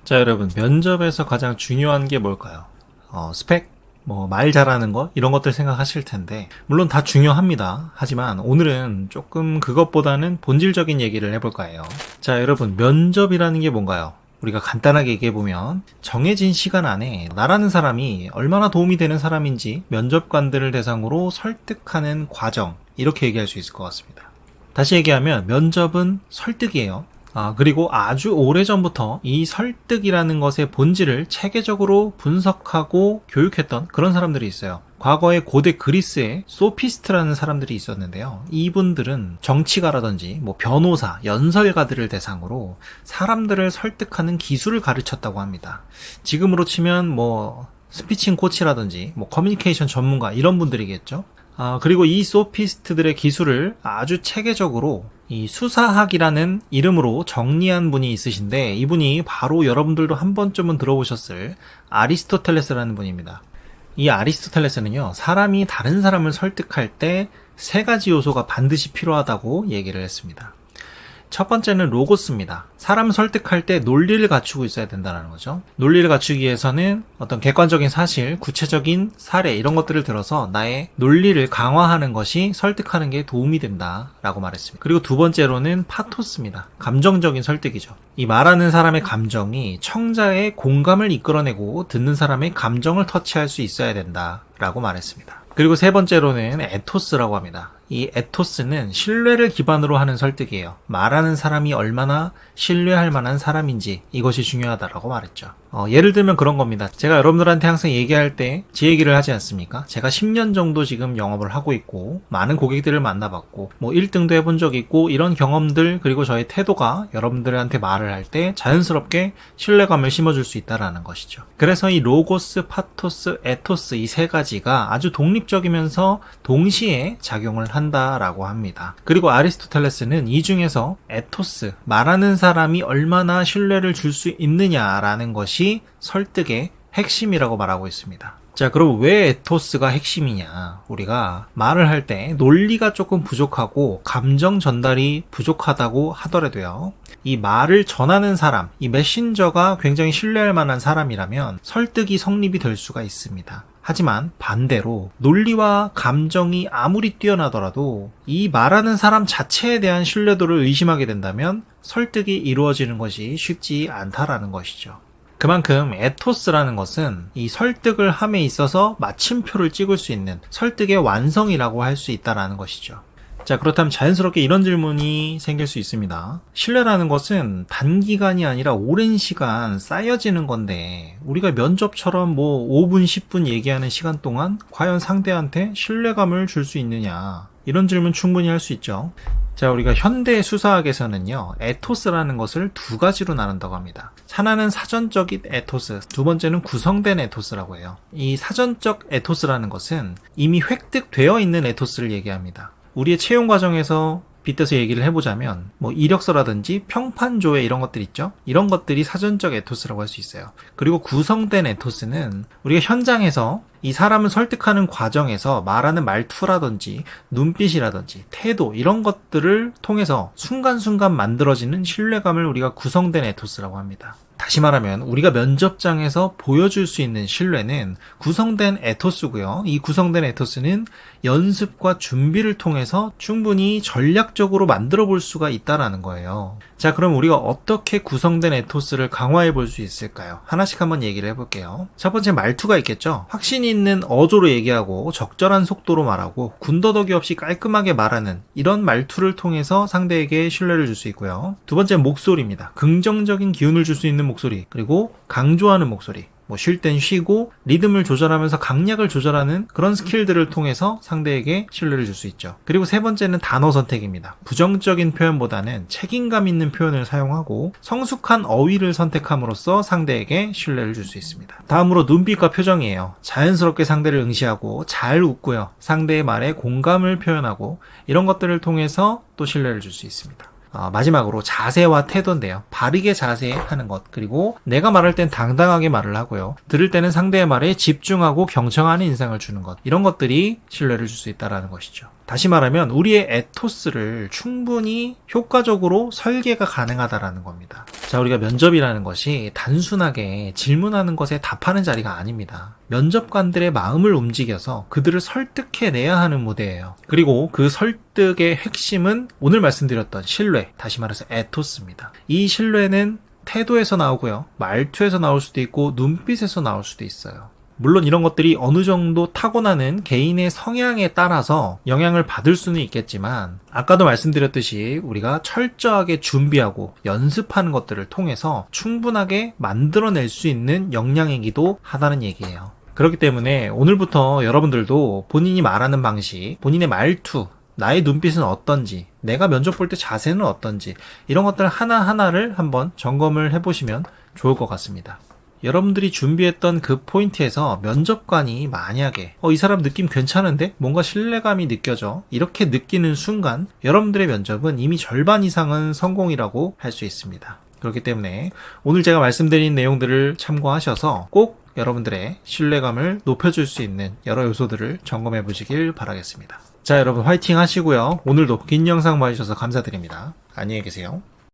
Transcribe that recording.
자, 여러분, 면접에서 가장 중요한 게 뭘까요? 스펙? 말 잘하는 거? 이런 것들 생각하실 텐데, 물론 다 중요합니다. 하지만 오늘은 조금 그것보다는 본질적인 얘기를 해볼까 해요. 자, 여러분, 면접이라는 게 뭔가요? 우리가 간단하게 얘기해보면, 정해진 시간 안에 나라는 사람이 얼마나 도움이 되는 사람인지 면접관들을 대상으로 설득하는 과정, 이렇게 얘기할 수 있을 것 같습니다. 다시 얘기하면, 면접은 설득이에요. 그리고 아주 오래전부터 이 설득이라는 것의 본질을 체계적으로 분석하고 교육했던 그런 사람들이 있어요. 과거에 고대 그리스에 소피스트라는 사람들이 있었는데요. 이분들은 정치가라든지 변호사, 연설가들을 대상으로 사람들을 설득하는 기술을 가르쳤다고 합니다. 지금으로 치면 스피칭 코치라든지 커뮤니케이션 전문가 이런 분들이겠죠. 그리고 이 소피스트들의 기술을 아주 체계적으로 이 수사학이라는 이름으로 정리한 분이 있으신데, 이분이 바로 여러분들도 한 번쯤은 들어보셨을 아리스토텔레스라는 분입니다. 이 아리스토텔레스는요, 사람이 다른 사람을 설득할 때 세 가지 요소가 반드시 필요하다고 얘기를 했습니다. 첫 번째는 로고스입니다. 사람 설득할 때 논리를 갖추고 있어야 된다는 거죠. 논리를 갖추기 위해서는 어떤 객관적인 사실, 구체적인 사례 이런 것들을 들어서 나의 논리를 강화하는 것이 설득하는 게 도움이 된다라고 말했습니다. 그리고 두 번째로는 파토스입니다. 감정적인 설득이죠. 이 말하는 사람의 감정이 청자의 공감을 이끌어내고 듣는 사람의 감정을 터치할 수 있어야 된다라고 말했습니다. 그리고 세 번째로는 에토스라고 합니다. 이 에토스는 신뢰를 기반으로 하는 설득이에요. 말하는 사람이 얼마나 신뢰할 만한 사람인지 이것이 중요하다라고 말했죠. 예를 들면 그런 겁니다. 제가 여러분들한테 항상 얘기할 때 제 얘기를 하지 않습니까? 제가 10년 정도 지금 영업을 하고 있고 많은 고객들을 만나봤고 1등도 해본 적이 있고 이런 경험들, 그리고 저의 태도가 여러분들한테 말을 할 때 자연스럽게 신뢰감을 심어줄 수 있다는 것이죠. 그래서 이 로고스, 파토스, 에토스 이 세 가지가 아주 독립적이면서 동시에 작용을 한다라고 합니다. 그리고 아리스토텔레스는 이 중에서 에토스, 말하는 사람이 얼마나 신뢰를 줄 수 있느냐라는 것이 설득의 핵심이라고 말하고 있습니다. 자, 그럼 왜 에토스가 핵심이냐? 우리가 말을 할 때 논리가 조금 부족하고 감정 전달이 부족하다고 하더라도요, 이 말을 전하는 사람, 이 메신저가 굉장히 신뢰할 만한 사람이라면 설득이 성립이 될 수가 있습니다. 하지만 반대로 논리와 감정이 아무리 뛰어나더라도 이 말하는 사람 자체에 대한 신뢰도를 의심하게 된다면 설득이 이루어지는 것이 쉽지 않다라는 것이죠. 그만큼 에토스라는 것은 이 설득을 함에 있어서 마침표를 찍을 수 있는 설득의 완성이라고 할 수 있다는 것이죠. 자, 그렇다면 자연스럽게 이런 질문이 생길 수 있습니다. 신뢰라는 것은 단기간이 아니라 오랜 시간 쌓여지는 건데, 우리가 면접처럼 5분, 10분 얘기하는 시간 동안 과연 상대한테 신뢰감을 줄 수 있느냐? 이런 질문 충분히 할 수 있죠. 자, 우리가 현대 수사학에서는요, 에토스라는 것을 두 가지로 나눈다고 합니다. 하나는 사전적인 에토스, 두 번째는 구성된 에토스라고 해요. 이 사전적 에토스라는 것은 이미 획득되어 있는 에토스를 얘기합니다. 우리의 채용 과정에서 빗대서 얘기를 해보자면 이력서라든지 평판조회 이런 것들 있죠? 이런 것들이 사전적 에토스라고 할 수 있어요. 그리고 구성된 에토스는 우리가 현장에서 이 사람을 설득하는 과정에서 말하는 말투라든지 눈빛이라든지 태도 이런 것들을 통해서 순간순간 만들어지는 신뢰감을 우리가 구성된 에토스라고 합니다. 다시 말하면 우리가 면접장에서 보여줄 수 있는 신뢰는 구성된 에토스고요. 이 구성된 에토스는 연습과 준비를 통해서 충분히 전략적으로 만들어 볼 수가 있다는 거예요. 자, 그럼 우리가 어떻게 구성된 에토스를 강화해 볼 수 있을까요? 하나씩 한번 얘기를 해볼게요. 첫 번째, 말투가 있겠죠? 확신 있는 어조로 얘기하고 적절한 속도로 말하고 군더더기 없이 깔끔하게 말하는 이런 말투를 통해서 상대에게 신뢰를 줄 수 있고요. 두 번째, 목소리입니다. 긍정적인 기운을 줄 수 있는 목소리, 그리고 강조하는 목소리. 쉴 땐 쉬고 리듬을 조절하면서 강약을 조절하는 그런 스킬들을 통해서 상대에게 신뢰를 줄 수 있죠. 그리고 세 번째는 단어 선택입니다. 부정적인 표현보다는 책임감 있는 표현을 사용하고 성숙한 어휘를 선택함으로써 상대에게 신뢰를 줄 수 있습니다. 다음으로 눈빛과 표정이에요. 자연스럽게 상대를 응시하고 잘 웃고요. 상대의 말에 공감을 표현하고 이런 것들을 통해서 또 신뢰를 줄 수 있습니다. 마지막으로 자세와 태도인데요. 바르게 자세하는 것, 그리고 내가 말할 땐 당당하게 말을 하고요. 들을 때는 상대의 말에 집중하고 경청하는 인상을 주는 것, 이런 것들이 신뢰를 줄 수 있다는 것이죠. 다시 말하면 우리의 에토스를 충분히 효과적으로 설계가 가능하다라는 겁니다. 자, 우리가 면접이라는 것이 단순하게 질문하는 것에 답하는 자리가 아닙니다. 면접관들의 마음을 움직여서 그들을 설득해내야 하는 무대예요. 그리고 그 설득의 핵심은 오늘 말씀드렸던 신뢰, 다시 말해서 에토스입니다. 이 신뢰는 태도에서 나오고요. 말투에서 나올 수도 있고 눈빛에서 나올 수도 있어요. 물론 이런 것들이 어느 정도 타고나는 개인의 성향에 따라서 영향을 받을 수는 있겠지만 아까도 말씀드렸듯이 우리가 철저하게 준비하고 연습하는 것들을 통해서 충분하게 만들어낼 수 있는 역량이기도 하다는 얘기예요. 그렇기 때문에 오늘부터 여러분들도 본인이 말하는 방식, 본인의 말투, 나의 눈빛은 어떤지, 내가 면접 볼 때 자세는 어떤지 이런 것들 하나하나를 한번 점검을 해보시면 좋을 것 같습니다. 여러분들이 준비했던 그 포인트에서 면접관이 만약에 이 사람 느낌 괜찮은데? 뭔가 신뢰감이 느껴져. 이렇게 느끼는 순간 여러분들의 면접은 이미 절반 이상은 성공이라고 할 수 있습니다. 그렇기 때문에 오늘 제가 말씀드린 내용들을 참고하셔서 꼭 여러분들의 신뢰감을 높여줄 수 있는 여러 요소들을 점검해 보시길 바라겠습니다. 자, 여러분 화이팅 하시고요. 오늘도 긴 영상 봐주셔서 감사드립니다. 안녕히 계세요.